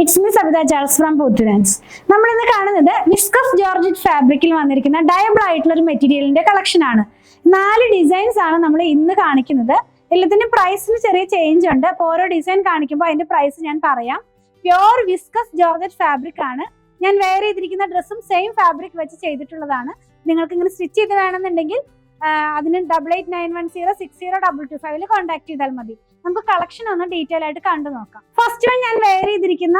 It's me Sabitha Charles from Pothurans. നമ്മൾ ഇന്ന് കാണുന്നത് വിസ്കസ് ജോർജറ്റ് ഫാബ്രിക്കിൽ വന്നിരിക്കുന്ന ഡയബിൾ ആയിട്ടുള്ള ഒരു മെറ്റീരിയലിന്റെ കളക്ഷൻ ആണ്. 4 ഡിസൈൻസ് ആണ് നമ്മൾ ഇന്ന് കാണിക്കുന്നത്. എല്ലാത്തിനും പ്രൈസിന് ചെറിയ ചേഞ്ച് ഉണ്ട്. അപ്പോൾ ഓരോ ഡിസൈൻ കാണിക്കുമ്പോൾ അതിന്റെ പ്രൈസ് ഞാൻ പറയാം. പ്യോർ വിസ്കസ് ജോർജറ്റ് ഫാബ്രിക് ആണ്. ഞാൻ വെയർ ചെയ്തിരിക്കുന്ന ഡ്രസ്സും സെയിം ഫാബ്രിക് വെച്ച് ചെയ്തിട്ടുള്ളതാണ്. നിങ്ങൾക്ക് ഇങ്ങനെ സ്റ്റിച്ച് ചെയ്ത് വേണമെന്നുണ്ടെങ്കിൽ അതിന് 8891060225 കോൺടാക്ട് ചെയ്താൽ മതി. നമുക്ക് കളക്ഷൻ ഒന്ന് ഡീറ്റെയിൽ ആയിട്ട് കണ്ടു നോക്കാം. ഫസ്റ്റ് വൺ ഞാൻ വെയർ ചെയ്തിരിക്കുന്ന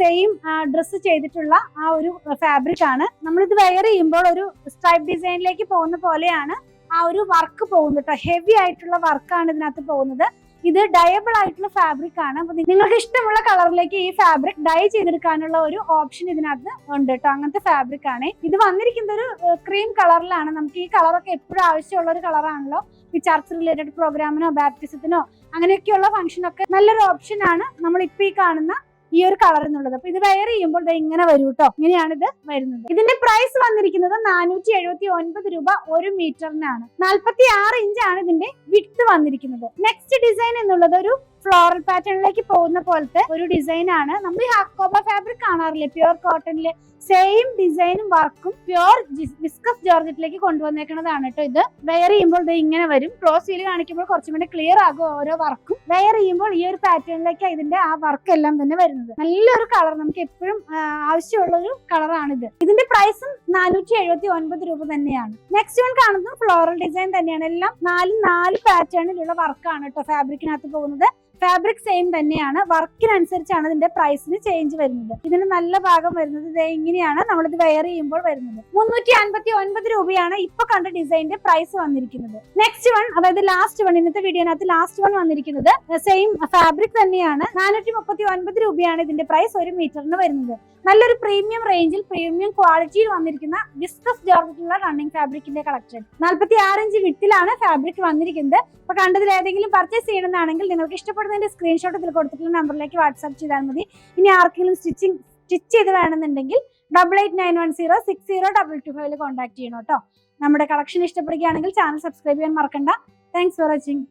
സെയിം ഡ്രസ്സ് ചെയ്തിട്ടുള്ള ആ ഒരു ഫാബ്രിക് ആണ്. നമ്മളിത് വെയർ ചെയ്യുമ്പോൾ ഒരു സ്ട്രൈപ്പ് ഡിസൈനിലേക്ക് പോകുന്ന പോലെയാണ് ആ ഒരു വർക്ക് പോകുന്നത് കേട്ടോ. ഹെവി ആയിട്ടുള്ള വർക്കാണ് ഇതിനകത്ത് പോകുന്നത്. ഇത് ഡയബിൾ ആയിട്ടുള്ള ഫാബ്രിക് ആണ്. അപ്പൊ നിങ്ങൾക്ക് ഇഷ്ടമുള്ള കളറിലേക്ക് ഈ ഫാബ്രിക് ഡൈ ചെയ്തെടുക്കാനുള്ള ഒരു ഓപ്ഷൻ ഇതിനകത്ത് ഉണ്ട് കേട്ടോ. അങ്ങനത്തെ ഫാബ്രിക് ആണ്. ഇത് വന്നിരിക്കുന്നത് ഒരു ക്രീം കളറിലാണ്. നമുക്ക് ഈ കളറൊക്കെ എപ്പോഴും ആവശ്യമുള്ള ഒരു കളറാണല്ലോ. ഈ ചർച്ച് റിലേറ്റഡ് പ്രോഗ്രാമിനോ ബാപ്റ്റിസത്തിനോ അങ്ങനെയൊക്കെയുള്ള ഫംഗ്ഷനൊക്കെ നല്ലൊരു ഓപ്ഷൻ ആണ് നമ്മൾ ഇപ്പൊ ഈ കാണുന്ന ഈ ഒരു കളർ എന്നുള്ളത്. അപ്പൊ ഇത് വെയർ ചെയ്യുമ്പോൾ ഇങ്ങനെ വരും കേട്ടോ. ഇങ്ങനെയാണ് ഇത് വരുന്നത്. ഇതിന്റെ പ്രൈസ് വന്നിരിക്കുന്നത് 479 രൂപ 1 മീറ്ററിനാണ്. 46 ഇഞ്ചാണ് ഇതിന്റെ വിഡ്ത് വന്നിരിക്കുന്നത്. നെക്സ്റ്റ് ഡിസൈൻ എന്നുള്ളത് ഒരു ഫ്ലോറൽ പാറ്റേണിലേക്ക് പോകുന്ന പോലത്തെ ഒരു ഡിസൈൻ ആണ്. നമ്മൾ ഈ ഹാക്കോബ ഫാബ്രിക് കാണാറില്ലേ, പ്യുർ കോട്ടണില് സെയിം ഡിസൈനും വർക്കും പ്യുർ വിസ്കസ് ജോർജറ്റിലേക്ക് കൊണ്ടുവന്നേക്കുന്നതാണ് കേട്ടോ. ഇത് വെയർ ചെയ്യുമ്പോൾ ഇങ്ങനെ വരും. ക്ലോസ് വീല് കാണിക്കുമ്പോൾ കുറച്ചും കൂടി ക്ലിയർ ആകും ഓരോ വർക്കും. വെയർ ചെയ്യുമ്പോൾ ഈ ഒരു പാറ്റേണിലേക്ക് ഇതിന്റെ ആ വർക്ക് എല്ലാം തന്നെ വരുന്നത്. നല്ലൊരു കളർ, നമുക്ക് എപ്പോഴും ആവശ്യമുള്ള ഒരു കളറാണിത്. ഇതിന്റെ പ്രൈസും 479 രൂപ തന്നെയാണ്. നെക്സ്റ്റ് വൺ കാണുന്നത് ഫ്ലോറൽ ഡിസൈൻ തന്നെയാണ്. എല്ലാം 4 പാറ്റേണിലുള്ള വർക്കാണ് കേട്ടോ ഫാബ്രിക്കിനകത്ത് പോകുന്നത്. ഫാബ്രിക് സെയിം തന്നെയാണ്. വർക്കിനനുസരിച്ചാണ് ഇതിന്റെ പ്രൈസിന് ചേഞ്ച് വരുന്നത്. ഇതിന് നല്ല ഭാഗം വരുന്നത് ഇങ്ങനെയാണ് നമ്മളിത് വെയർ ചെയ്യുമ്പോൾ വരുന്നത്. 359 രൂപയാണ് ഇപ്പൊ കണ്ട ഡിസൈനിന്റെ പ്രൈസ് വന്നിരിക്കുന്നത്. നെക്സ്റ്റ് വൺ, അതായത് ലാസ്റ്റ് വൺ, ഇന്നത്തെ വീഡിയോനകത്ത് ലാസ്റ്റ് വൺ വന്നിരിക്കുന്നത് സെയിം ഫാബ്രിക് തന്നെയാണ്. 439 രൂപയാണ് ഇതിന്റെ പ്രൈസ് 1 മീറ്ററിന് വരുന്നത്. നല്ലൊരു പ്രീമിയം റേഞ്ചിൽ പ്രീമിയം ക്വാളിറ്റിയിൽ വന്നിരിക്കുന്ന വിസ്കസ് ജോർജറ്റിലുള്ള റണ്ണിങ് ഫാബ്രിക്കിന്റെ കളക്ഷൻ. 46 ഇഞ്ച് വിട്ടിലാണ് ഫാബ്രിക് വന്നിരിക്കുന്നത്. അപ്പൊ കണ്ടതിൽ ഏതെങ്കിലും പർച്ചേസ് ചെയ്യണമെന്നാണെങ്കിൽ നിങ്ങൾക്ക് ഇഷ്ടപ്പെടുന്നതിന്റെ സ്ക്രീൻഷോട്ട് ഇതിൽ കൊടുത്തിട്ടുള്ള നമ്പറിലേക്ക് വാട്സ്ആപ്പ് ചെയ്താൽ മതി. ഇനി ആർക്കെങ്കിലും സ്റ്റിച്ച് ചെയ്ത് വേണമെന്നുണ്ടെങ്കിൽ 8891060225 കോൺടാക്ട് ചെയ്യണം കേട്ടോ. നമ്മുടെ കളക്ഷൻ ഇഷ്ടപ്പെടുകയാണെങ്കിൽ ചാനൽ സബ്സ്ക്രൈബ് ചെയ്യാൻ മറക്കണ്ട. Thanks for watching.